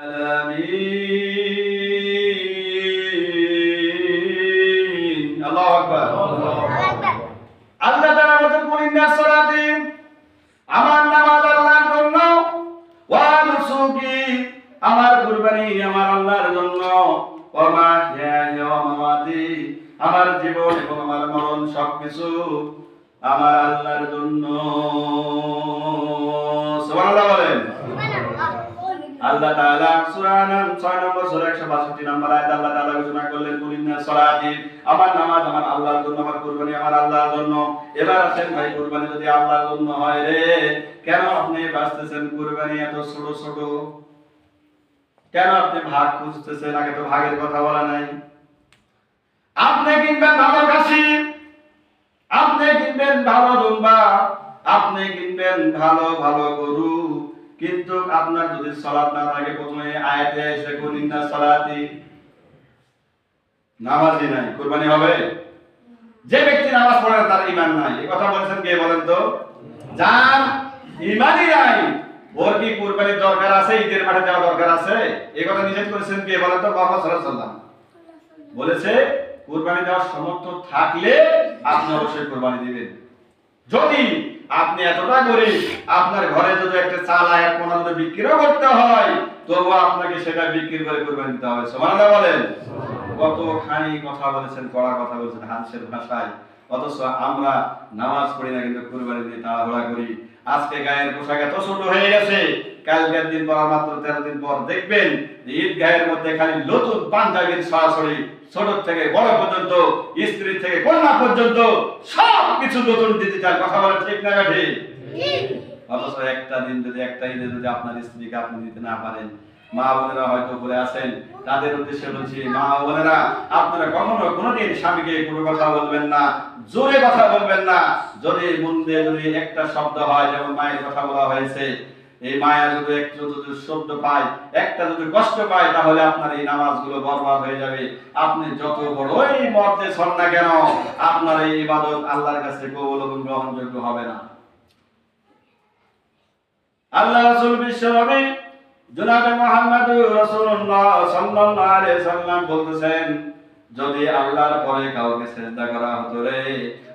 আলামিন। আল্লাহু আকবার। আল্লাহ তাআলা বলেন কুলিন্না সলাতি, আমার নামাজ আল্লাহর জন্য, ওয়া নুসুকি, আমার কুরবানি আমার আল্লাহর জন্য, ওয়া মাহইয়ায়া ওয়া মামাতি, আমার জীবন এবং আমার মরণ সবকিছু আমার আল্লাহর জন্য। সুবহানাল্লাহ বলেন। আল্লাহ তাআলা সূরা আনাম 6 নম্বর সূরা 162 নম্বর আয়াতে আল্লাহ তাআলা ঘোষণা করলেন কুলিন্না সলাতি, আমার নামাজ আমার আল্লাহর জন্য, আমার কুরবানি আমার আল্লাহর জন্য। এবার আসেন ভাই, কুরবানি যদি আল্লাহর জন্য হয় রে, কেন আপনি বাঁচতেছেন কুরবানি এত ছোট ছোট? কেন আপনি ভাগ খুঁজতেছেন? আগে তো ভাগের কথা বলা নাই। আপনি কিনবেন ভালো খাসি, আপনি কিনবেন ভালো দুম্বা, আপনি কিনবেন ভালো ভালো গরু, কিন্তু আপনার যদি সালাত না থাকে, প্রথমে আয়াতে এসে কুলিন্না সালাতি, নামাজই নাই, কুরবানি হবে? যে ব্যক্তি নামাজ পড়ে না তার ঈমান নাই, এই কথা বলেছেন কে বলেন তো? যার ঈমানই নাই ওর কি কুরবানির দরকার আছে? ঈদের মাঠে যাওয়া দরকার আছে? এই কথা নিষেধ করেছেন কে বলেন তো? মুহাম্মদ সাল্লাল্লাহু আলাইহি ওয়াসাল্লাম বলেছে কুরবানি দেওয়ার সামর্থ্য থাকলে আপনি অবশ্যই কুরবানি দিবেন। যদি আপনি এতটা করে আপনার ঘরে যদি একটা চাল আয়াত কোন যদি বিক্রিও করতে হয়, তবুও আপনাকে সেটা বিক্রি করে কুরবানি দিতে হবে। সুবহানাল্লাহ বলেন। কত খানি কথা বলেছেন, কড়া কথা বলেছেন হাদিসের ভাষায়, অথচ আমরা নামাজ পড়ি না কিন্তু কুরবানি দিয়ে তাড়াহুড়া করি। আজকে গায়ের পোশাক এত ছোট হয়ে গেছে, কালকের দিন পর মাত্র 13 দিন পর দেখবেন ঈদ গায়ের মধ্যে খালি নতুন পাঞ্জাবির সরাসরি, ছোট থেকে বড় পর্যন্ত, স্ত্রী থেকে কন্যা পর্যন্ত সব কিছু নতুন ডিজিটাল। কথা বলে ঠিক না ঠিক? অথচ একটা দিন যদি, একটা ঈদে যদি আপনার স্ত্রীকে আপনি দিতে না পারেন, মা বোনেরা হয়তো বলে আছেন, তাদের উদ্দেশ্যে বলছি, মা বোনেরা আপনারা কখনো কোনোদিন স্বামীকে কোনো কথা বলবেন না, জোরে কথা বলবেন না। যদি মন দিয়ে যদি একটা শব্দ হয়, যেমন মায়ের কথা বলা হয়েছে, এই মায়া যদি একটু যদি শব্দ পায়, একটা যদি কষ্ট পায়, তাহলে আপনার এই নামাজগুলো বরবাদ হয়ে যাবে। আপনি যত বড়ই মর্দে হন না কেন, আপনার এই ইবাদত আল্লাহর কাছে কবুল এবং গ্রহণযোগ্য হবে না। আল্লাহ রাসূল বিশ্বনবী জনাবে মুহাম্মদুর রাসূলুল্লাহ সাল্লাল্লাহু আলাইহি ওয়াসাল্লাম বলতেছেন, যদি আল্লাহর পরে কাউকে সিজদা করা হতো রে,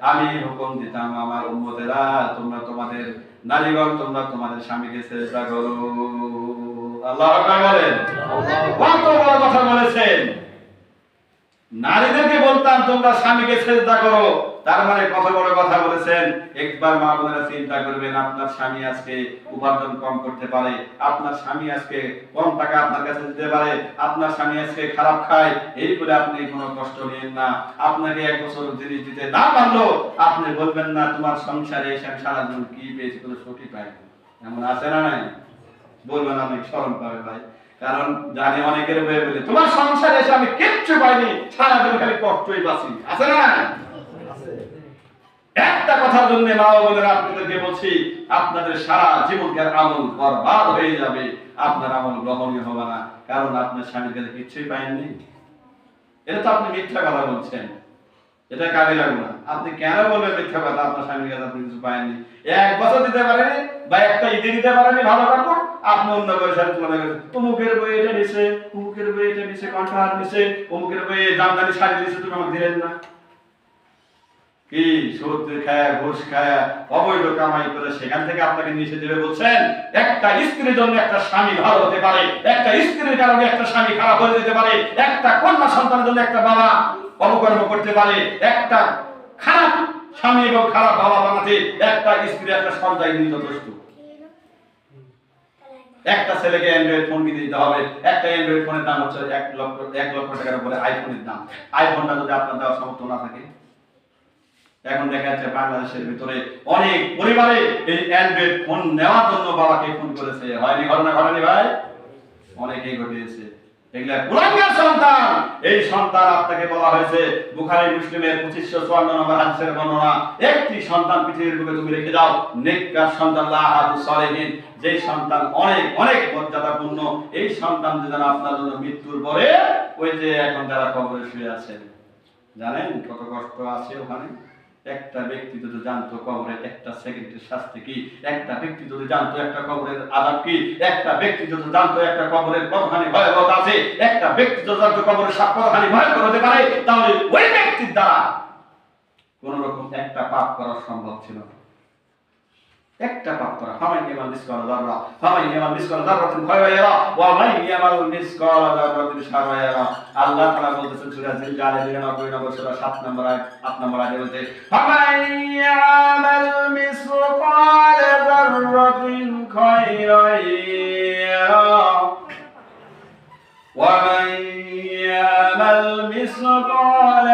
আমি হুকুম দিতাম আমার উম্মতেরা, তোমরা তোমাদের নারীগণ, তোমরা তোমাদের স্বামীকে সিজদা করো। আল্লাহু আকবার বলেন। কত বড় কথা বলেছেন। নারীদেরকে বলতাম তোমরা স্বামীকে সিজদা করো, তার মানে কত বড় কথা বলেছেন। একবার মা বোনেরা চিন্তা করবেন, আপনার স্বামী আজকে উপার্জন কম করতে পারে, আপনার স্বামী আজকে কম টাকা আপনার কাছে দিতে পারে, আপনার স্বামী আজকে খারাপ খায়, এই বলে আপনি কোনো কষ্ট নেন না। আপনাকে এক বছর জিনিস দিতে না পারলো, আপনি বলবেন না তোমার সংসারে এসে আমি সারা জীবন কি পেয়েছি, কোনো সুখী পাই না। এমন আছে না নাই? বলবেন, অনেক শরম পাবে ভাই, কারণ জানি অনেকের হয়ে বলে তোমার সংসারে এসে আমি কিচ্ছু পাইনি, সারা জীবন খালি কষ্টই পাচ্ছি। আছে না নাই? একটা কথার জন্য মা ও বোনেরা আপনাদেরকে বলছি, আপনাদের সারা জীবনকার আমল বরবাদ হয়ে যাবে, আপনার আমল গ্রহণীয় হবে না, কারণ আপনার স্বামীর কাছে কিছুই পাইননি। এটা তো আপনি মিথ্যা কথা বলছেন, এটা কাবিরা গুনাহ। আপনি কেন বলবেন মিথ্যা কথা? আপনার স্বামীর কাছে আপনি কিছু পাইননি, এক বছর দিতে পারেনি, বা একটা ঈদে দিতে পারেনি ভালো কাপড়, আপনি অন্য পয়সার তুলনা করেন, অমুকের বই এটা নিছে, অমুকের বই এটা নিছে, কণ্ঠহার নিছে, অমুকের বই জামদানি শাড়ি নিছে, তুমি আমাকে দিলেন না। কি সুদ খায়, ঘুষ খায়, অবৈধ কামাই করে সেখান থেকে আপনাকে নিষেধ দেবে বলছেন? একটা স্ত্রীর জন্য একটা স্বামী ভালো হতে পারে, একটা স্ত্রীর কারণে একটা স্বামী খারাপ হয়ে যেতে পারে, একটা কন্যা সন্তানের জন্য একটা বাবা অপকর্ম করতে পারে, একটা খারাপ স্বামী এবং খারাপ বাবা বানাতে একটা স্ত্রী একটা সন্তান যথেষ্ট। একটা ছেলেকে অ্যান্ড্রয়েড ফোন কিনে দিতে হবে, একটা অ্যান্ড্রয়েড ফোনের দাম হচ্ছে 1 লক্ষ টাকার উপরে আইফোনের দাম। আইফোনটা যদি আপনার দেওয়ার সামর্থ্য না থাকে, এখন দেখা যাচ্ছে বাংলাদেশের ভিতরে অনেক পরিবারে এই অ্যান্ড্রয়েড ফোন নেওয়ার জন্য বাবাকে ফোন করেছে, হয়নি? ঘটনা ঘটেনি ভাই? অনেকেই ঘটেছে। এগুলা কুলাঙ্গার সন্তান। এই সন্তান আপনাকে বলা হয়েছে বুখারী মুসলিমের 2554 নম্বর হাদিসের বর্ণনা, একটি সন্তান পৃথিবীর বুকে তুমি রেখে দাও, নেককার সন্তান লাহাদু সালেহিন, যেই সন্তান অনেক অনেক মর্যাদাপূর্ণ, এই সন্তান যেন আপনার জন্য মৃত্যুর পরে ওই যে এখন যারা কবরে শুয়ে আছেন, জানেন কত কষ্ট আছে ওখানে? একটা ব্যক্তি যদি জানতো কবরের একটা সেকেন্ডের শাস্তি কি, একটা ব্যক্তি যদি জানতো একটা কবরের আযাব কি, একটা ব্যক্তি যদি জানতো একটা কবরের কতখানি ভয়াবহতা আছে, একটা ব্যক্তি যদি জানতো কবরের সাপ কতখানি ভয়ঙ্কর হতে পারে, তাহলে ওই ব্যক্তির দ্বারা কোন রকম একটা পাপ করা সম্ভব ছিল না। একটা পাপ করা, ফামান ইয়ামাল মিসকাল যাররা, ফামান ইয়ামাল মিসকাল যাররাতিন খায়রান ইয়ারা ওয়া মান ইয়ামাল মিসকাল যাররাতিন শাররান ইয়ারা। আল্লাহ তাআলা বলতেছেন সূরা জিলজালে 99 নম্বর সূরা 7 নম্বর আয়াত 8 নম্বর আয়াতে বলতে, ফামান ইয়ামাল মিসকাল যাররাতিন খায়রান ইয়ারা ওয়া মান ইয়ামাল মিসকাল